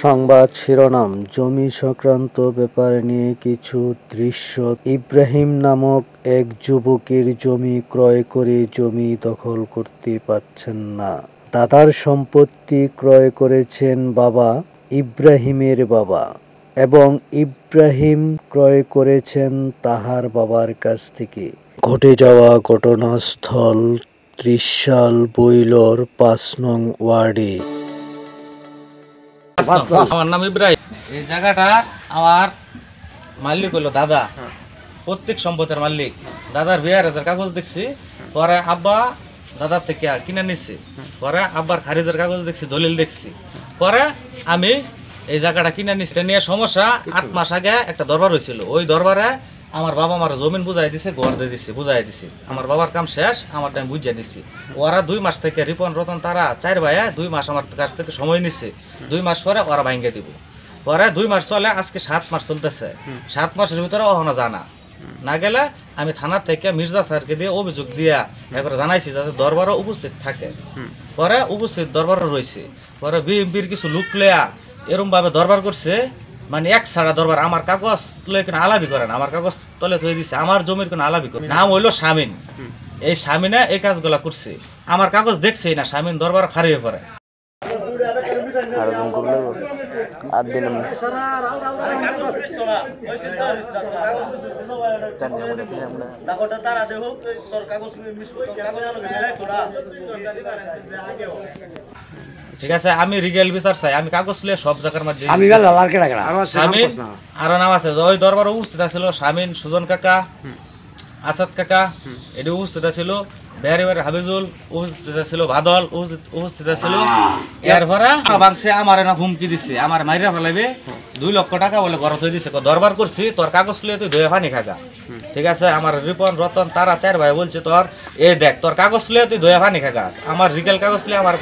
সংবাদ শিরোনাম জমি সংক্রান্ত ব্যাপার নিয়ে কিছু দৃশ্য। ইব্রাহিম নামক এক যুবকের জমি ক্রয় করে জমি দখল করতে পারছেন না। দাদার সম্পত্তি ক্রয় করেছেন বাবা, ইব্রাহিমের বাবা, এবং ইব্রাহিম ক্রয় করেছেন তাহার বাবার কাছ থেকে। ঘটে যাওয়া ঘটনাস্থল ত্রিশাল বৈলর ৫ নং ওয়ার্ডে। আমার নাম ইব্রাহিম। এই জায়গাটা আমার মালিক হলো দাদা, প্রত্যেক সম্পদের মালিক। দাদার বিয়ারের কাগজ দেখছি, পরে আব্বা দাদার থেকে কিনে নিচ্ছে, পরে আব্বার খারিজের কাগজ দেখছি, দলিল দেখছি, পরে আমি এই জায়গাটা কিনে নিচ্ছি। নিয়ে সমস্যা ৮ মাস আগে একটা দরবার হয়েছিল। ওই দরবারে আমার বাবা আমার জমিন বুঝাই দিছে, ঘর দিয়ে দিচ্ছে, বুঝাই দিছি। আমার বাবার কাম শেষ, আমার টাইম বুঝিয়ে দিচ্ছি। ওরা ২ মাস থেকে রিপন রতন তারা ৪ ভাইয়া ২ মাস আমার কাছ থেকে সময় নিচ্ছে। ২ মাস পরে ওরা ভাঙ্গে দিব। পরে ২ মাস চলে, আজকে ৭ মাস চলতেছে। 7 মাসের ভিতরে ওখানে জানা না গেলে আমি থানার থেকে মির্জা স্যারকে দিয়ে অভিযোগ দিয়া একবার জানাইছি যাতে দরবারও উপস্থিত থাকে। পরে উপস্থিত দরবারও রয়েছে। পরে বিএমপির কিছু লোক লেয়া এরম ভাবে দরবার করছে, মানে এক ছাড়া দরবার। আমার কাগজ তুলে কোনো আলাপি করে না, আমার কাগজ তলে থয়ে দিছে, আমার জমির কোনো আলাপি করে। নাম হইলো শামিন। এই শামিনে এই কাজগুলা করছে, আমার কাগজ দেখছেই না। শামিন দরবার খারিয়ে পড়ে। ঠিক আছে, আমি রিগেল বিচার চাই। আমি কাগজ লিয়ে সব জায়গার মধ্যে আরো নাম আছে। ওই দরবার উপস্থিত ছিল শামিন, সুজন কাকা, আসাদ কাকা, এটি উপস্থিত ছিল। বেহারিবাড়ি হাবিজুল উপস্থিত ছিল, বাদল উপস্থিত ছিল। এরপরে বাংছে আমার না হুমকি দিচ্ছে, আমার মাইরা ফেলাইবে, ২ লক্ষ টাকা বলে ঘর হয়ে দিছে। দরবার করছি, তোর কাগজ লিয়ে তুই ধুয়ে পানি খাগা। ঠিক আছে, আমার রিপন রতন তারা ৪ ভাই বলছে তোর এ দেখ, তোর কাগজ লিয়ে তুই ধুয়ে পানি খাগা। আমার রিকেল কাগজ লিয়ে আমার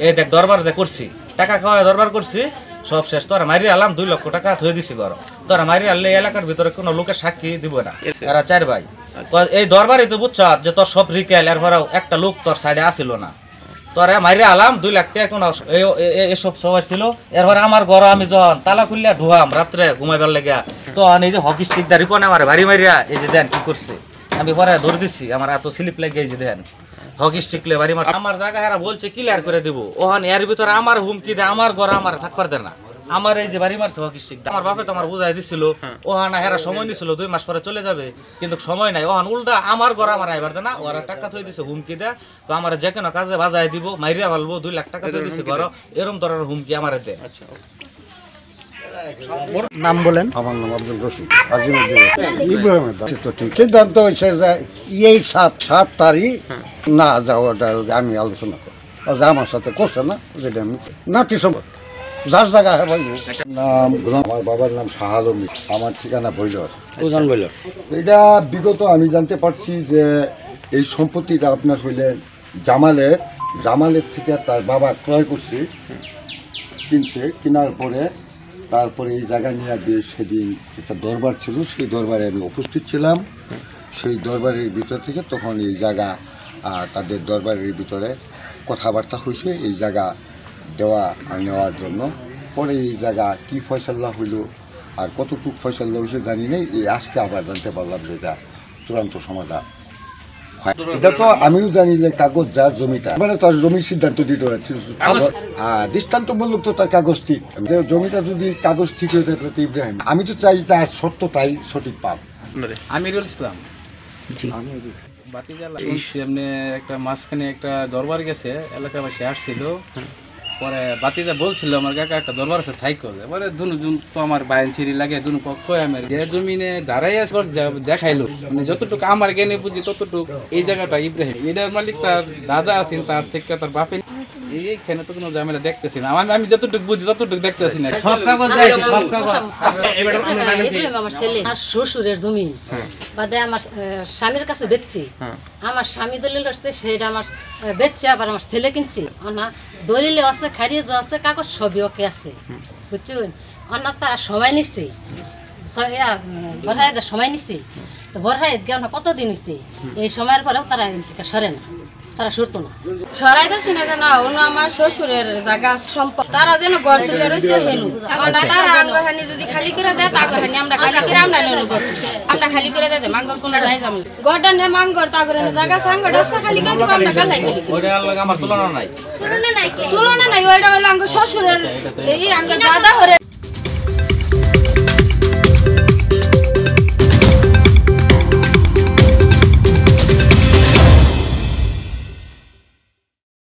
এ দেখ দরবার যে করছি, টাকা খাওয়া দরবার করছি, সব শেষ। তোরা মারি আলাম ২ লক্ষ টাকা থয়ে দিছি ঘর। তোরা মারি আনলে এলাকার ভিতরে কোনো লোকের সাক্ষী দিব না। এরা ৪ ভাই এই দরবারই তো বুঝছ যে তোর সব রিকেল, এরপরেও একটা লোক তোর সাইডে আসিল না। তোরা মারি আলাম ২ লাখ টাকা কোনো এসব সবাই ছিল। এরপরে আমার ঘর আমি যখন তালা খুললে ঢুয়াম রাত্রে ঘুমাইবার লেগে, তো এই যে হকি স্টিক দা রিপন আমার বাড়ি মারিয়া এই যে দেন কি করছে, আমি পরে ধরে দিচ্ছি। আমার এত স্লিপ লেগে এই যে দেন হকি স্টিক লে বাড়ি মার। আমার জায়গা হেরা বলছে ক্লিয়ার করে দিব। ওখান এর ভিতরে আমার হুমকি দেয়, আমার ঘর আমার থাকবার দেয় না। আমার এই যে বাড়ি মারছে হকি স্টিক, আমার বাপে তো আমার বুঝাই দিছিল। ওখান হেরা সময় নিছিল ২ মাস পরে চলে যাবে, কিন্তু সময় নাই। ওখান উল্টা আমার ঘর আমার আইবার দেয় না। ওরা টাকা থই দিছে, হুমকি দেয়, তো আমার যে কোনো কাজে বাজাই দিব, মাইরিয়া ফেলবো, ২ লাখ টাকা থই দিছে ঘর। এরম ধরনের হুমকি আমার দেয়। নাম বলেন? আমার নাম আব্দুল রশিদ ইব্রাহিমের তো ঠিক সিদ্ধান্ত হয়েছে যে এই ৭ তারিখ না যাওয়াটা আমি আলোচনা করি, আমার সাথে করছে না, যেটা আমি নাতি সম্ভব যার জায়গা নাম। আমার বাবার নাম শাহ আলম, আমার ঠিকানা বৈলর। এটা বিগত আমি জানতে পারছি যে এই সম্পত্তিটা আপনার হইলেন জামালের থেকে তার বাবা ক্রয় করছে, কিনছে। কেনার পরে তারপরে এই জায়গা নিয়ে দিয়ে সেদিন একটা দরবার ছিল, সেই দরবারে আমি উপস্থিত ছিলাম। সেই দরবারের ভিতর থেকে তখন এই জায়গা তাদের দরবারের ভিতরে কথাবার্তা হয়েছে এই জায়গা দেওয়া আর নেওয়ার জন্য। পরে এই জায়গা কী ফয়সাল্লা হইল আর কতটুকু ফয়সাল্লা হয়েছে জানি নেই। এই আজকে আবার জানতে পারলাম যে এটা চূড়ান্ত সমাধান। এটা তো আমিও জানি যে কাগজ যার জমিটা, মানে তার জমির সিদ্ধান্ত দিতে পারছি। দৃষ্টান্তমূলক তো তার কাগজ ঠিক, জমিটা যদি কাগজ ঠিক হয়ে থাকে তো ইব্রাহিম, আমি তো চাই তার সত্যটাই সঠিক পাব। আমিরুল ইসলাম বাতিজালা এমনি একটা মাঝখানে একটা দরবার গেছে, এলাকাবাসী আসছিল। পরে বাতিজা বলছিল আমার কাকা একটা দরবার আছে থাইকো, এবারে দুজন তো আমার বাইন ছিঁড়ি লাগে, দুনো পক্ষ আমার যে জমিনে দাঁড়াই দেখাইলো, মানে যতটুকু আমার জ্ঞানে বুঝি ততটুকু এই জায়গাটা ইব্রাহিম এটার মালিক তার দাদা আছেন, তার থেকে তার বাপে। এইখানে তো কোনো ঝামেলা দেখতেছি না, আমি যতটুকু বুঝি ততটুকু দেখতেছি না। সব কাগজ আমার শ্বশুরের জমি বাদে আমার স্বামীর কাছে বেচছি। আমার স্বামী দলিল আসছে, সেটা আমার বেচছে, আবার আমার ছেলে কিনছি। না দলিলে আছে, খারিজ আছে, কাগজ সবই ওকে আছে, বুঝছেন। অন্য তারা সময় নিচ্ছে, বড় সময় নিচ্ছে। তো বড় ঈদকে আমরা কতদিন হয়েছে, এই সময়ের পরেও তারা সরে না। তারা সরতো না। সরাইতেছি না কেন, অন্য আমার শ্বশুরের জায়গা সম্পদ, তারা যেন ঘর তুলে রয়েছে হেনু, তারা আগরহানি যদি খালি করে দেয় আগরহানি আমরা খালি করে আমরা নেনু করতে, আমরা খালি করে দেয় মাঙ্গর কোনো যাই যাবো ঘরটা নে মাঙ্গর তাগরহানি জায়গা সাঙ্গ রাস্তা খালি করে দিব আমরা খালাই খালি ওইটা আমার তুলনা নাই, তুলনা নাই, ওইটা হলো আমার শ্বশুরের এই আমার দাদা হরে